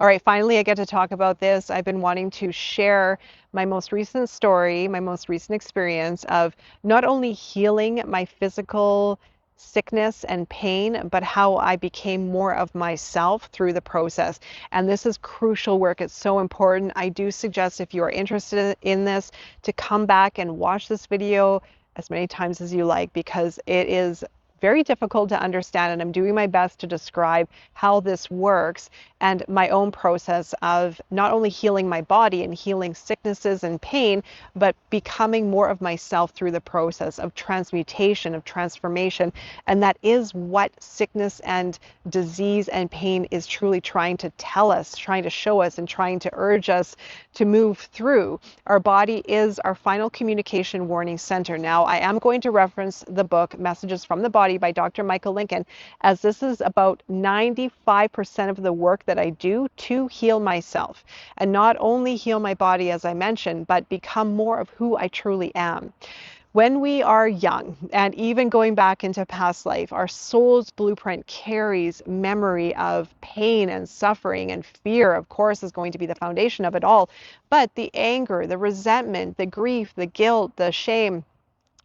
All right, finally, I get to talk about this. I've been wanting to share my most recent story, my most recent experience of not only healing my physical sickness and pain, but how I became more of myself through the process. And this is crucial work. It's so important. I do suggest if you are interested in this to come back and watch this video as many times as you like because it is very difficult to understand, and I'm doing my best to describe how this works and my own process of not only healing my body and healing sicknesses and pain, but becoming more of myself through the process of transmutation, of transformation. And that is what sickness and disease and pain is truly trying to tell us, trying to show us, and trying to urge us to move through. Our body is our final communication warning center. Now, I am going to reference the book Messages from the Body by Dr. Michael Lincoln, as this is about 95% of the work that I do to heal myself and not only heal my body, as I mentioned, but become more of who I truly am. When we are young, and even going back into past life, our soul's blueprint carries memory of pain and suffering, and fear, of course, is going to be the foundation of it all. But the anger, the resentment, the grief, the guilt, the shame,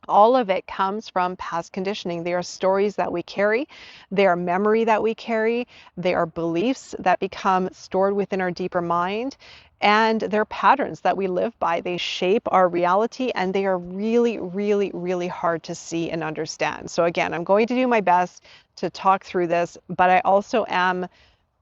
all of it comes from past conditioning. They are stories that we carry, they are memory that we carry, they are beliefs that become stored within our deeper mind, and they're patterns that we live by. They shape our reality, and they are really, really, really hard to see and understand. So again, I'm going to do my best to talk through this, but I also am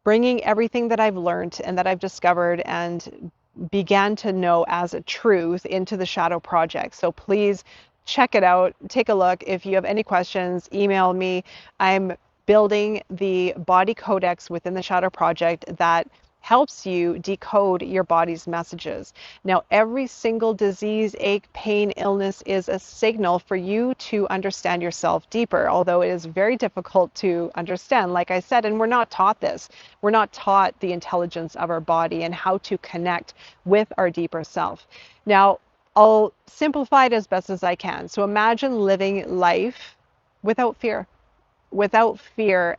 bringing everything that I've learned and that I've discovered and began to know as a truth into the Shadow Project. So please check it out, take a look. If you have any questions, email me. I'm building the body codex within the Shadow Project that helps you decode your body's messages. Now, every single disease, ache, pain, illness is a signal for you to understand yourself deeper, although it is very difficult to understand, like I said, and we're not taught this. We're not taught the intelligence of our body and how to connect with our deeper self. Now, I'll simplify it as best as I can. So imagine living life without fear,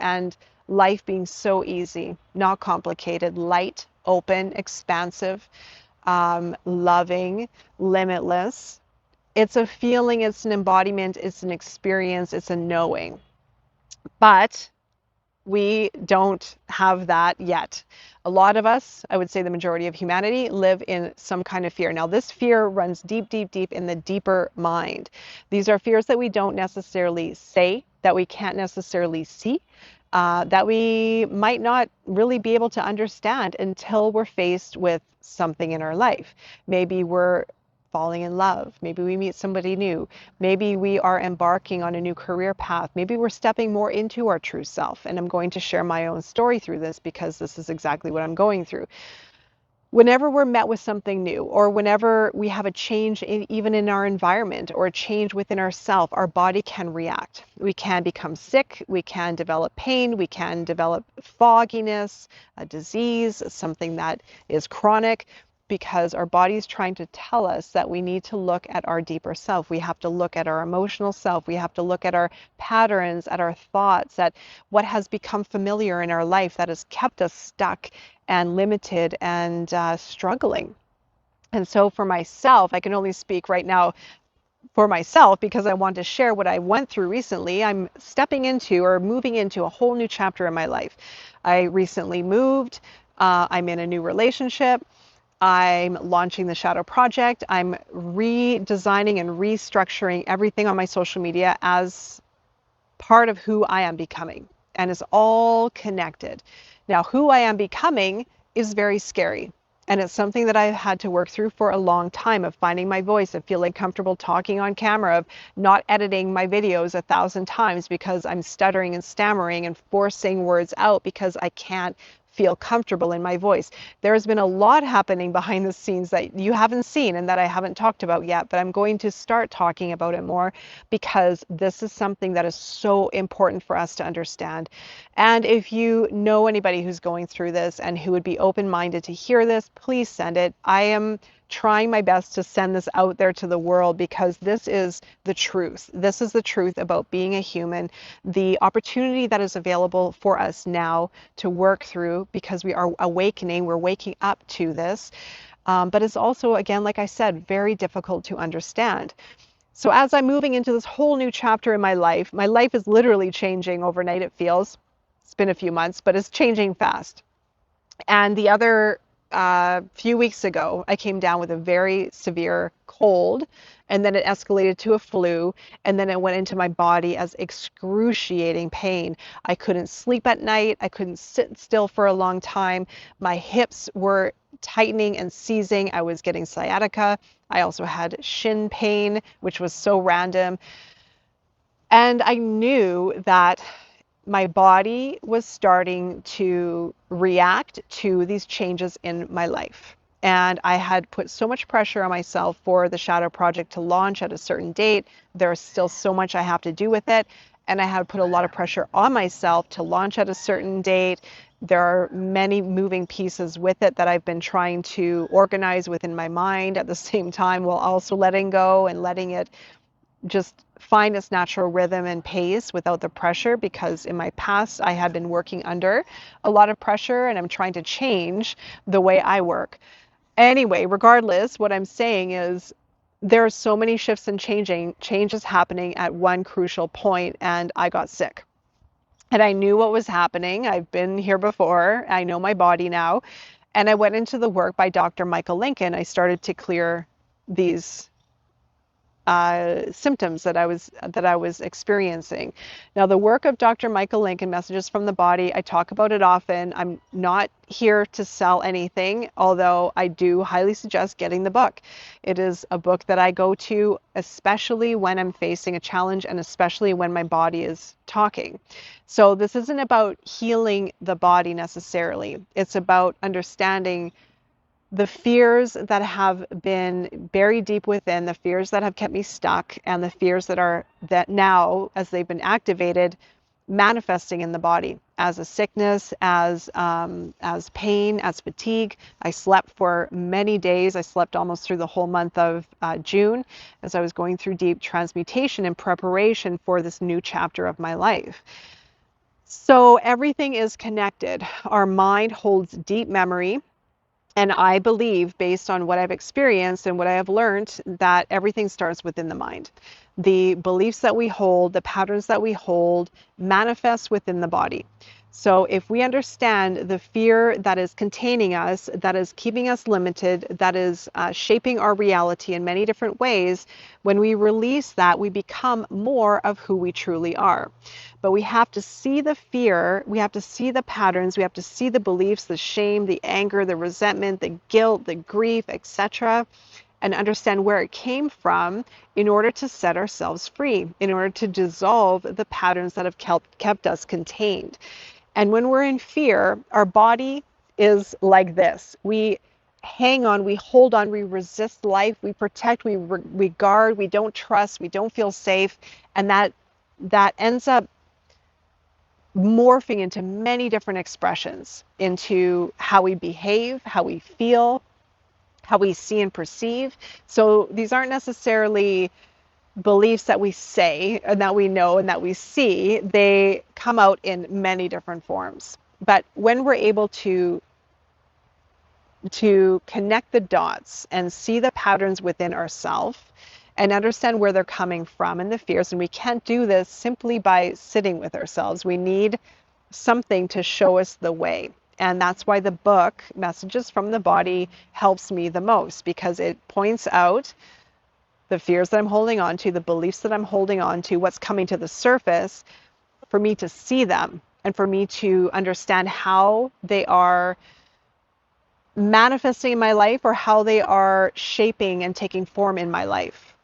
and life being so easy, not complicated, light, open, expansive, loving, limitless. It's a feeling, it's an embodiment, it's an experience, it's a knowing. But we don't have that yet. A lot of us, I would say the majority of humanity, live in some kind of fear. Now, this fear runs deep, deep, deep in the deeper mind. These are fears that we don't necessarily say, that we can't necessarily see, that we might not really be able to understand until we're faced with something in our life. Maybe we're falling in love. Maybe we meet somebody new. Maybe we are embarking on a new career path. Maybe we're stepping more into our true self. And I'm going to share my own story through this because this is exactly what I'm going through. Whenever we're met with something new, or whenever we have a change even in our environment or a change within ourself, our body can react. We can become sick, we can develop pain, we can develop fogginess, a disease, something that is chronic, because our body is trying to tell us that we need to look at our deeper self. We have to look at our emotional self. We have to look at our patterns, at our thoughts, at what has become familiar in our life that has kept us stuck and limited and struggling. And so for myself, I can only speak right now for myself because I want to share what I went through recently. I'm stepping into or moving into a whole new chapter in my life. I recently moved. I'm in a new relationship. I'm launching the Shadow Project. I'm redesigning and restructuring everything on my social media as part of who I am becoming, and it's all connected. Now, who I am becoming is very scary. And it's something that I've had to work through for a long time, of finding my voice, of feeling comfortable talking on camera, of not editing my videos 1,000 times because I'm stuttering and stammering and forcing words out because I can't feel comfortable in my voice. There's been a lot happening behind the scenes that you haven't seen and that I haven't talked about yet, but I'm going to start talking about it more because this is something that is so important for us to understand. And if you know anybody who's going through this and who would be open-minded to hear this, please send it. I am trying my best to send this out there to the world because this is the truth. This is the truth about being a human, the opportunity that is available for us now to work through because we are awakening, we're waking up to this. But it's also, again, like I said, very difficult to understand. So as I'm moving into this whole new chapter in my life is literally changing overnight, it feels. It's been a few months, but it's changing fast. And the other few weeks ago, I came down with a very severe cold, and then it escalated to a flu, and then it went into my body as excruciating pain. I couldn't sleep at night. I couldn't sit still for a long time. My hips were tightening and seizing. I was getting sciatica. I also had shin pain, which was so random. And I knew that my body was starting to react to these changes in my life. And I had put so much pressure on myself for the Shadow Project to launch at a certain date. There's still so much I have to do with it. And I had put a lot of pressure on myself to launch at a certain date. There are many moving pieces with it that I've been trying to organize within my mind at the same time, while also letting go and letting it just find its natural rhythm and pace without the pressure, because in my past I had been working under a lot of pressure and I'm trying to change the way I work. Anyway, regardless, what I'm saying is there are so many shifts and changes happening at one crucial point, and I got sick. And I knew what was happening. I've been here before. I know my body now. And I went into the work by Dr. Michael Lincoln. I started to clear these symptoms that I was experiencing. Now, the work of Dr. Michael Lincoln, Messages from the Body, I talk about it often. I'm not here to sell anything, although I do highly suggest getting the book. It is a book that I go to, especially when I'm facing a challenge and especially when my body is talking. So this isn't about healing the body necessarily. It's about understanding the fears that have been buried deep within, the fears that have kept me stuck, and the fears that now, as they've been activated, manifesting in the body as a sickness, as pain, as fatigue. I slept for many days. I slept almost through the whole month of June as I was going through deep transmutation in preparation for this new chapter of my life. So everything is connected. Our mind holds deep memory. And I believe, based on what I've experienced and what I have learned, that everything starts within the mind. The beliefs that we hold, the patterns that we hold, manifest within the body. So if we understand the fear that is containing us, that is keeping us limited, that is shaping our reality in many different ways, when we release that, we become more of who we truly are. But we have to see the fear, we have to see the patterns, we have to see the beliefs, the shame, the anger, the resentment, the guilt, the grief, etc., and understand where it came from in order to set ourselves free, in order to dissolve the patterns that have kept us contained. And when we're in fear, our body is like this. We hang on, we hold on, we resist life, we protect, we guard, we don't trust, we don't feel safe, and that ends up morphing into many different expressions, into how we behave, how we feel, how we see and perceive. So these aren't necessarily beliefs that we say and that we know and that we see. They come out in many different forms. But when we're able to connect the dots and see the patterns within ourselves and understand where they're coming from and the fears, and we can't do this simply by sitting with ourselves. We need something to show us the way. And that's why the book, Messages from the Body, helps me the most, because it points out the fears that I'm holding on to, the beliefs that I'm holding on to, what's coming to the surface, for me to see them and for me to understand how they are manifesting in my life or how they are shaping and taking form in my life.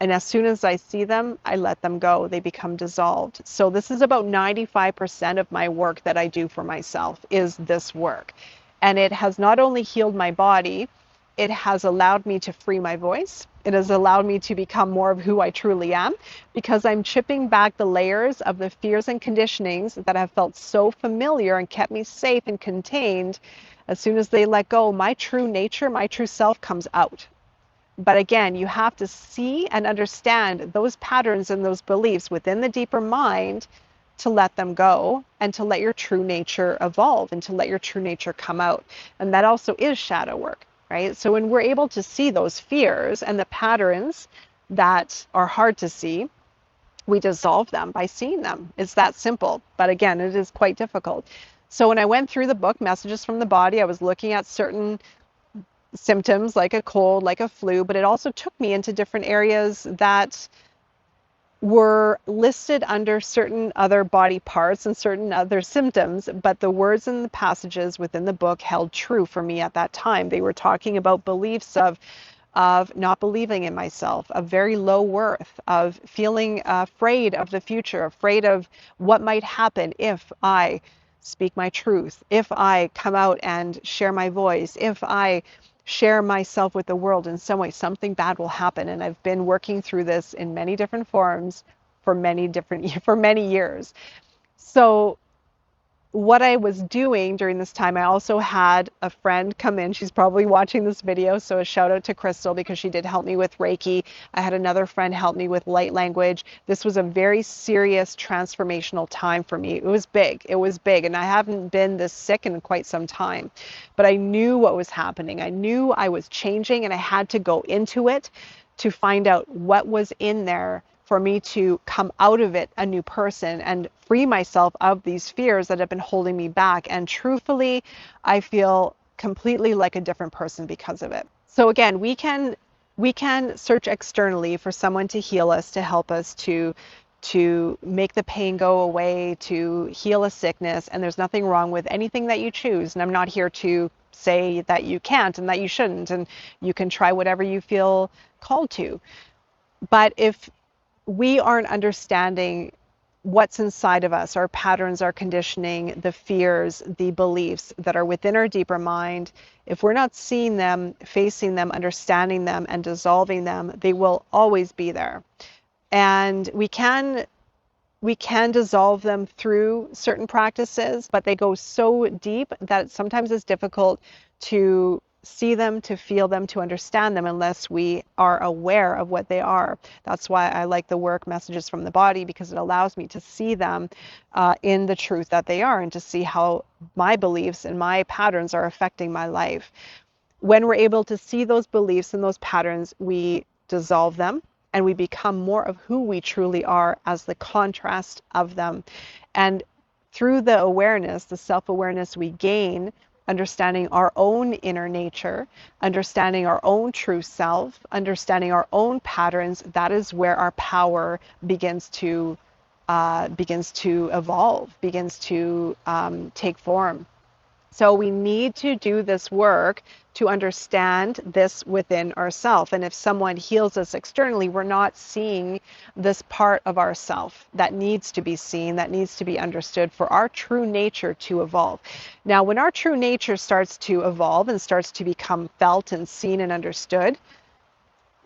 And as soon as I see them, I let them go. They become dissolved. So this is about 95% of my work that I do for myself, is this work. And it has not only healed my body, it has allowed me to free my voice. It has allowed me to become more of who I truly am, because I'm chipping back the layers of the fears and conditionings that have felt so familiar and kept me safe and contained. As soon as they let go, my true nature, my true self comes out. But again, you have to see and understand those patterns and those beliefs within the deeper mind to let them go and to let your true nature evolve and to let your true nature come out. And that also is shadow work, right? So when we're able to see those fears and the patterns that are hard to see, we dissolve them by seeing them. It's that simple. But again, it is quite difficult. So when I went through the book, Messages from the Body, I was looking at certain symptoms like a cold, like a flu, but it also took me into different areas that were listed under certain other body parts and certain other symptoms, but the words and the passages within the book held true for me at that time. They were talking about beliefs of not believing in myself, of very low worth, of feeling afraid of the future, afraid of what might happen if I speak my truth, if I come out and share my voice, if I share myself with the world in some way, something bad will happen. And I've been working through this in many different forms for many years. So what I was doing during this time, I also had a friend come in. She's probably watching this video, so a shout out to Crystal because she did help me with Reiki. I had another friend help me with light language. This was a very serious transformational time for me. It was big. It was big, and I haven't been this sick in quite some time. But I knew what was happening. I knew I was changing, and I had to go into it to find out what was in there for me to come out of it a new person and free myself of these fears that have been holding me back. And truthfully, I feel completely like a different person because of it. So again, we can search externally for someone to heal us, to help us to make the pain go away, to heal a sickness, and there's nothing wrong with anything that you choose. And I'm not here to say that you can't and that you shouldn't, and you can try whatever you feel called to. But if we aren't understanding what's inside of us, our patterns, our conditioning, the fears, the beliefs that are within our deeper mind, if we're not seeing them, facing them, understanding them, and dissolving them, they will always be there. And we can dissolve them through certain practices, but they go so deep that sometimes it's difficult to see them, to feel them, to understand them unless we are aware of what they are. That's why I like the work Messages from the Body, because it allows me to see them in the truth that they are and to see how my beliefs and my patterns are affecting my life. When we're able to see those beliefs and those patterns, we dissolve them and we become more of who we truly are as the contrast of them. And through the awareness, the self-awareness we gain, understanding our own inner nature, understanding our own true self, understanding our own patterns, that is where our power begins to evolve, begins to take form. So we need to do this work to understand this within ourselves. And if someone heals us externally, we're not seeing this part of ourself that needs to be seen, that needs to be understood for our true nature to evolve. Now, when our true nature starts to evolve and starts to become felt and seen and understood,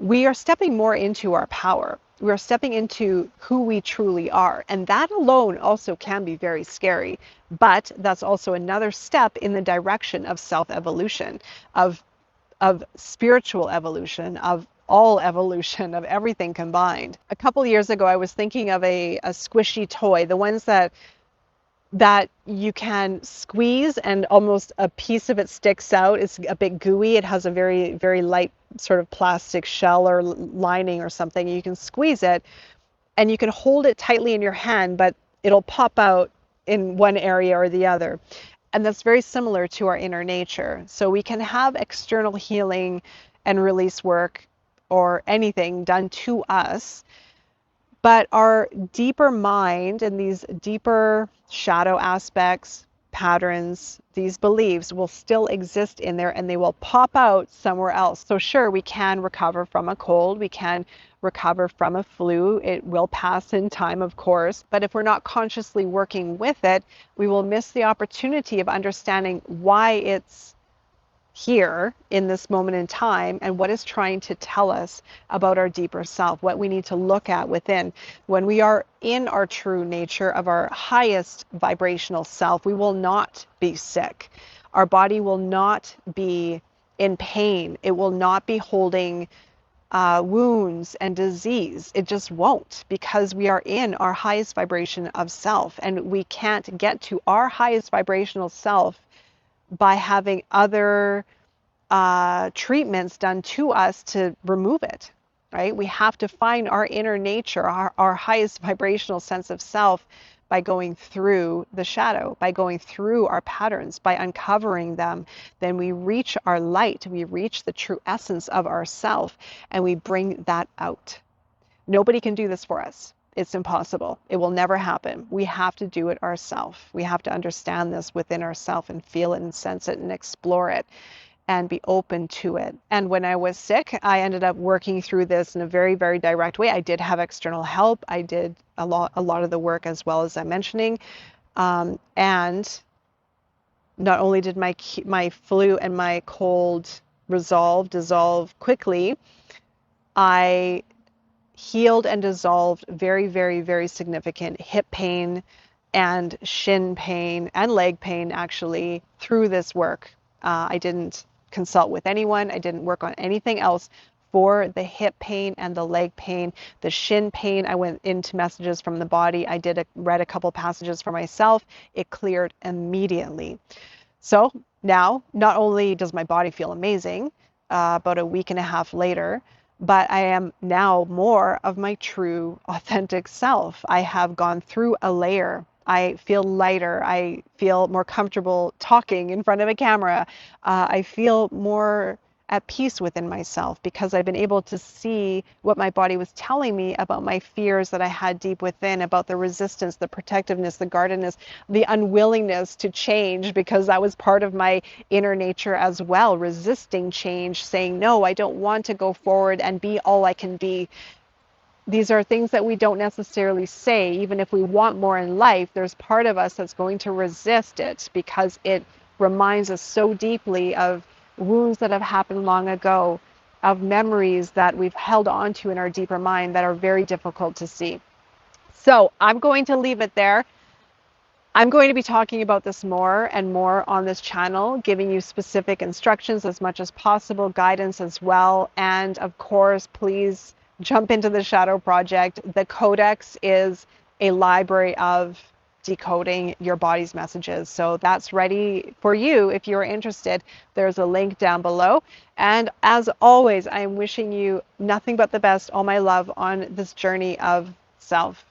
we are stepping more into our power. We are stepping into who we truly are. And that alone also can be very scary. But that's also another step in the direction of self-evolution, of spiritual evolution, of all evolution, of everything combined. A couple years ago, I was thinking of a squishy toy, the ones that you can squeeze and almost a piece of it sticks out. It's a bit gooey. It has a very, very light sort of plastic shell or lining or something. You can squeeze it and you can hold it tightly in your hand, but it'll pop out in one area or the other. And that's very similar to our inner nature. So we can have external healing and release work or anything done to us, but our deeper mind and these deeper shadow aspects, patterns, these beliefs will still exist in there and they will pop out somewhere else. So sure, we can recover from a cold, we can recover from a flu. It will pass in time, of course, but if we're not consciously working with it, we will miss the opportunity of understanding why it's here in this moment in time and what is trying to tell us about our deeper self, what we need to look at within. When we are in our true nature of our highest vibrational self, we will not be sick. Our body will not be in pain. It will not be holding wounds and disease. It just won't, because we are in our highest vibration of self, and we can't get to our highest vibrational self by having other treatments done to us to remove it, right? We have to find our inner nature, our highest vibrational sense of self, by going through the shadow, by going through our patterns, by uncovering them. Then we reach our light, we reach the true essence of ourself, and we bring that out. Nobody can do this for us. It's impossible. It will never happen. We have to do it ourselves. We have to understand this within ourselves and feel it and sense it and explore it and be open to it. And when I was sick, I ended up working through this in a very, very direct way. I did have external help. I did a lot of the work, as well as I'm mentioning. And not only did my flu and my cold dissolve quickly, I healed and dissolved very, very, very significant hip pain and shin pain and leg pain, actually, through this work. I didn't consult with anyone. I didn't work on anything else for the hip pain and the leg pain. The shin pain, I went into messages from the body. I read a couple passages for myself. It cleared immediately. So now, not only does my body feel amazing, about a week and a half later, but I am now more of my true, authentic self. I have gone through a layer. I feel lighter. I feel more comfortable talking in front of a camera. I feel more at peace within myself, because I've been able to see what my body was telling me about my fears that I had deep within, about the resistance, the protectiveness, the guardedness, the unwillingness to change, because that was part of my inner nature as well, resisting change, saying, no, I don't want to go forward and be all I can be. These are things that we don't necessarily say. Even if we want more in life, there's part of us that's going to resist it, because it reminds us so deeply of wounds that have happened long ago, of memories that we've held on to in our deeper mind that are very difficult to see. So I'm going to leave it there. I'm going to be talking about this more and more on this channel, giving you specific instructions as much as possible, guidance as well. And of course, please jump into the Shadow Project. The Codex is a library of decoding your body's messages. So that's ready for you if you're interested. There's a link down below. And as always, I am wishing you nothing but the best, all my love on this journey of self.